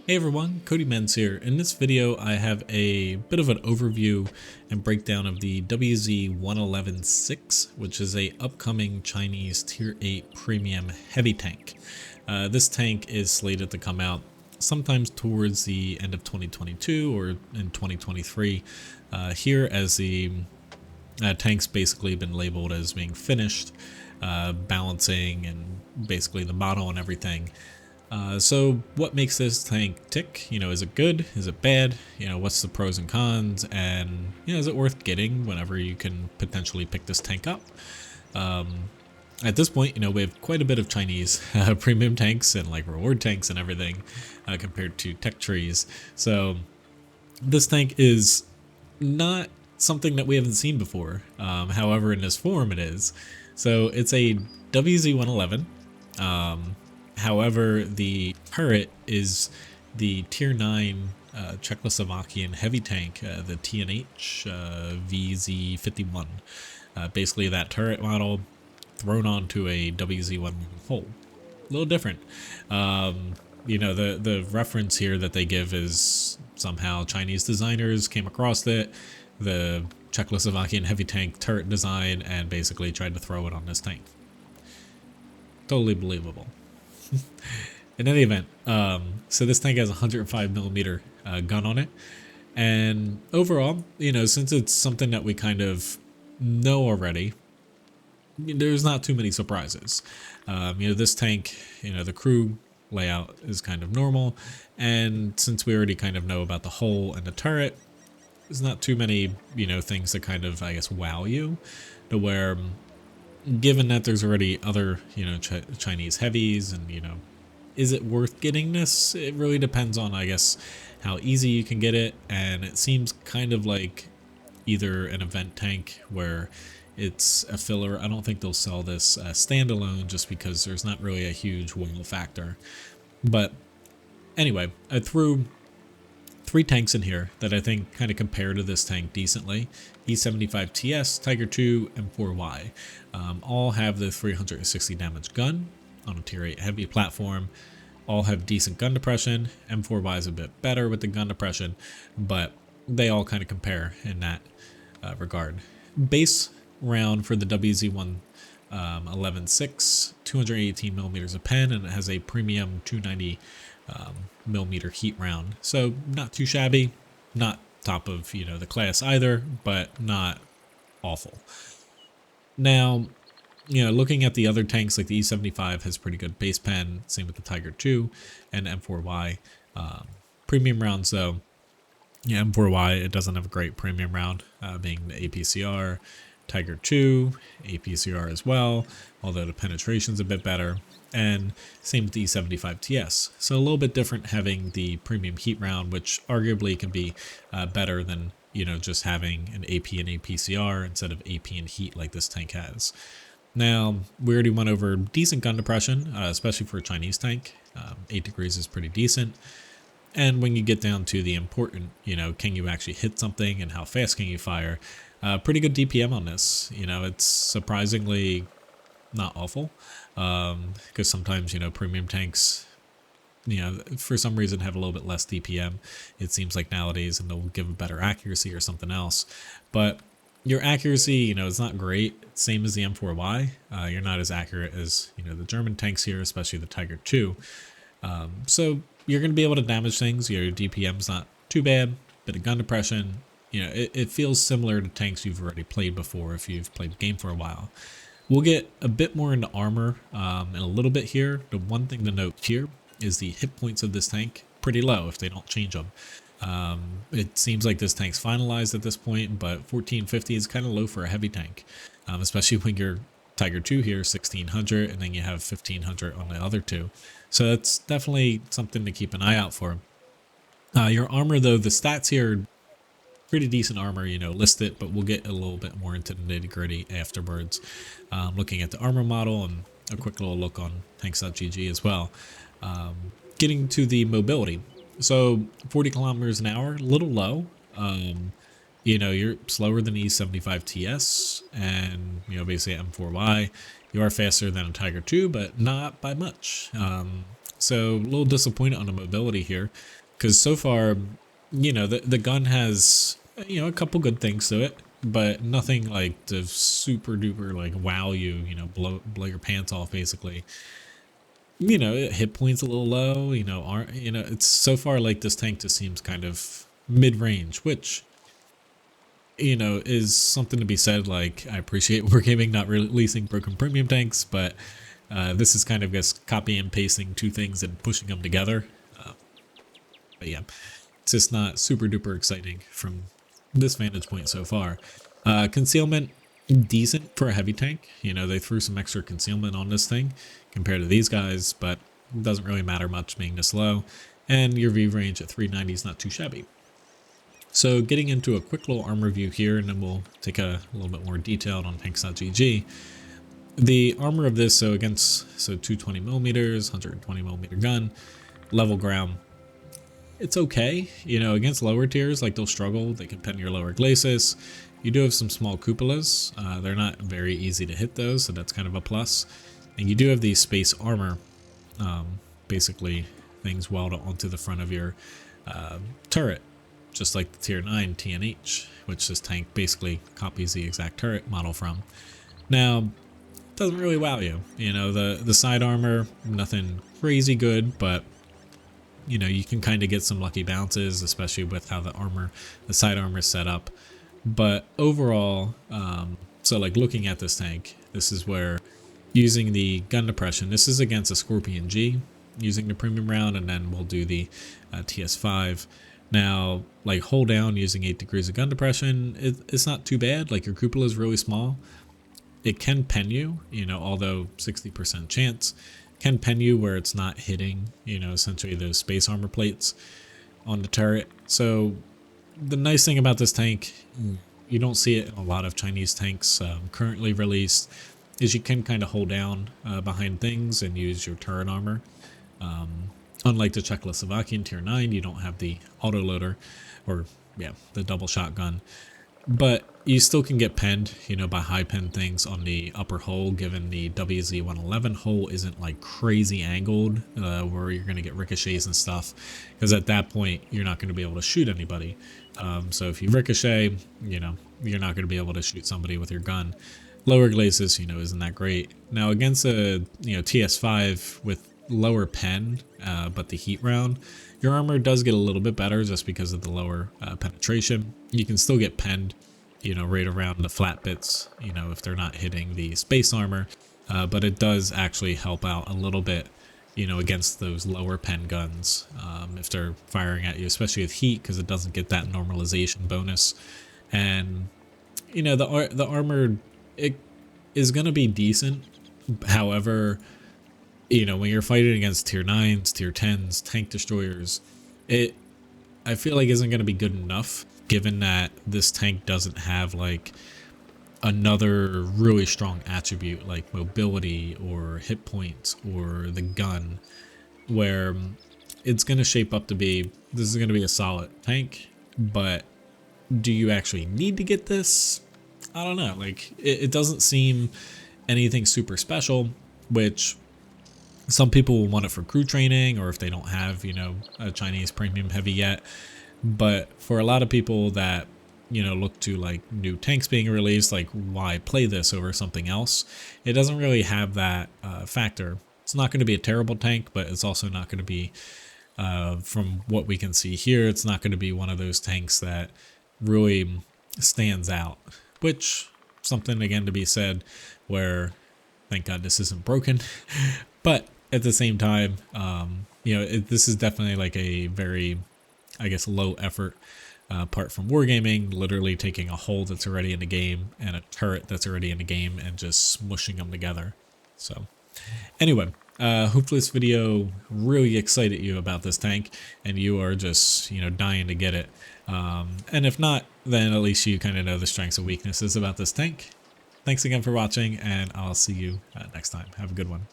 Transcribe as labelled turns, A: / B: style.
A: Hey everyone, Cody Menz here. In this video I have a bit of an overview and breakdown of the WZ-111-6, which is a upcoming Chinese Tier 8 premium heavy tank. This tank is slated to come out sometimes towards the end of 2022 or in 2023. Here as the tank's basically been labeled as being finished, balancing and basically the model and everything. So what makes this tank tick? Is it good? Is it bad? What's the pros and cons? And, is it worth getting whenever you can potentially pick this tank up? At this point, we have quite a bit of Chinese premium tanks and like reward tanks and everything compared to tech trees. So this tank is not something that we haven't seen before. However, in this form it is. So it's a WZ-111. However, the turret is the Tier 9 Czechoslovakian heavy tank, the TNH VZ51. Basically that turret model thrown onto a WZ-111 hull. A little different. The reference here that they give is somehow Chinese designers came across it, the Czechoslovakian heavy tank turret design, and basically tried to throw it on this tank. Totally believable. In any event, so this tank has a 105mm gun on it, and overall, since it's something that we kind of know already, there's not too many surprises. This tank, the crew layout is kind of normal, and since we already kind of know about the hull and the turret, there's not too many, things that kind of, I guess, wow you, to where, given that there's already other, Chinese heavies and, is it worth getting this? It really depends on, I guess, how easy you can get it. And it seems kind of like either an event tank where it's a filler. I don't think they'll sell this standalone just because there's not really a huge wow factor. But anyway, I threw 3 tanks in here that I think kind of compare to this tank decently. E75 TS, Tiger II, M4Y. All have the 360 damage gun on a Tier 8 heavy platform. All have decent gun depression. M4Y is a bit better with the gun depression, but they all kind of compare in that regard. Base round for the WZ-111-6, 218mm of pen, and it has a premium 290mm heat round. So not too shabby, not top of the class either, but not awful. Now, looking at the other tanks, like the E75 has pretty good base pen, same with the Tiger II and M4Y. Premium rounds though, M4Y, it doesn't have a great premium round, being the APCR. Tiger II, APCR as well, although the penetration's a bit better. And same with the E75 TS. So a little bit different having the premium heat round, which arguably can be better than, just having an AP and APCR instead of AP and heat like this tank has. Now, we already went over decent gun depression, especially for a Chinese tank. 8 degrees is pretty decent. And when you get down to the important, can you actually hit something and how fast can you fire? Pretty good DPM on this. It's surprisingly not awful. Because sometimes, premium tanks, for some reason have a little bit less DPM. It seems like nowadays, and they'll give a better accuracy or something else. But your accuracy, is not great. Same as the M4Y. You're not as accurate as, the German tanks here, especially the Tiger II. So you're going to be able to damage things. Your DPM's not too bad. Bit of gun depression. It feels similar to tanks you've already played before if you've played the game for a while. We'll get a bit more into armor in a little bit here. The one thing to note here is the hit points of this tank pretty low if they don't change them. It seems like this tank's finalized at this point, but 1450 is kind of low for a heavy tank, especially when your Tiger II here 1600 and then you have 1500 on the other two. So that's definitely something to keep an eye out for. Your armor though, the stats here, pretty decent armor, listed, but we'll get a little bit more into the nitty gritty afterwards. Looking at the armor model and a quick little look on tanks.gg as well. Getting to the mobility. So 40 kilometers an hour, a little low. you know, you're slower than E75TS and, you know, basically M4Y. You are faster than a Tiger II, but not by much. So a little disappointed on the mobility here, because so far, you know, the gun has, you know, a couple good things to it, but nothing like to super duper like wow you know, blow your pants off basically. You know, hit points a little low, you know, aren't, you know, it's so far like this tank just seems kind of mid-range, which, you know, is something to be said. Like, I appreciate Wargaming not releasing broken premium tanks, but this is kind of just copy and pasting two things and pushing them together. But yeah, it's just not super duper exciting from this vantage point so far. Concealment, decent for a heavy tank. You know, they threw some extra concealment on this thing compared to these guys, but it doesn't really matter much being this low. And your V range at 390 is not too shabby. So getting into a quick little armor review here, and then we'll take a little bit more detailed on tanks.gg. The armor of this, so 220 millimeters, 120 millimeter gun, level ground. It's okay, you know, against lower tiers, like they'll struggle. They can pen your lower glacis. You do have some small cupolas. They're not very easy to hit those, so that's kind of a plus. And you do have these space armor, basically things welded onto the front of your turret, just like the tier 9 TNH, which this tank basically copies the exact turret model from. Now, doesn't really wow you. You know, the side armor, nothing crazy good, but you know, you can kind of get some lucky bounces, especially with how the side armor is set up. But overall, so like looking at this tank, this is where using the gun depression, this is against a Scorpion G, using the premium round, and then we'll do the TS5. Now, like hold down using 8 degrees of gun depression, it's not too bad. Like your cupola is really small. It can pen you, you know, although 60% chance, can pen you where it's not hitting, you know, essentially those space armor plates on the turret. So the nice thing about this tank, you don't see it in a lot of Chinese tanks currently released, is you can kind of hold down behind things and use your turret armor. Unlike the Czechoslovakian tier 9, you don't have the autoloader, or yeah, the double shotgun. But you still can get penned, you know, by high pen things on the upper hull, given the WZ-111 hull isn't like crazy angled, where you're going to get ricochets and stuff, because at that point you're not going to be able to shoot anybody. So if you ricochet, you know, you're not going to be able to shoot somebody with your gun. Lower glacis, you know, isn't that great. Now against a, you know, TS5 with lower pen, but the heat round, your armor does get a little bit better just because of the lower penetration. You can still get penned, you know, right around the flat bits, you know, if they're not hitting the space armor, but it does actually help out a little bit, you know, against those lower pen guns, if they're firing at you, especially with heat, because it doesn't get that normalization bonus. And you know, the armor, it is going to be decent. However, you know, when you're fighting against tier 9s, tier 10s, tank destroyers, I feel like isn't going to be good enough, given that this tank doesn't have like another really strong attribute like mobility or hit points or the gun, where it's going to shape up to be, this is going to be a solid tank, but do you actually need to get this? I don't know. Like it doesn't seem anything super special, which some people will want it for crew training, or if they don't have, you know, a Chinese premium heavy yet. But for a lot of people that, you know, look to like new tanks being released, like why play this over something else? It doesn't really have that factor. It's not going to be a terrible tank, but it's also not going to be, from what we can see here, it's not going to be one of those tanks that really stands out, which something again to be said where thank God this isn't broken. But at the same time, you know, this is definitely like a very, I guess, low effort part from Wargaming, literally taking a hull that's already in the game and a turret that's already in the game and just smushing them together. So anyway, hopefully this video really excited you about this tank and you are just, you know, dying to get it. And if not, then at least you kind of know the strengths and weaknesses about this tank. Thanks again for watching, and I'll see you next time. Have a good one.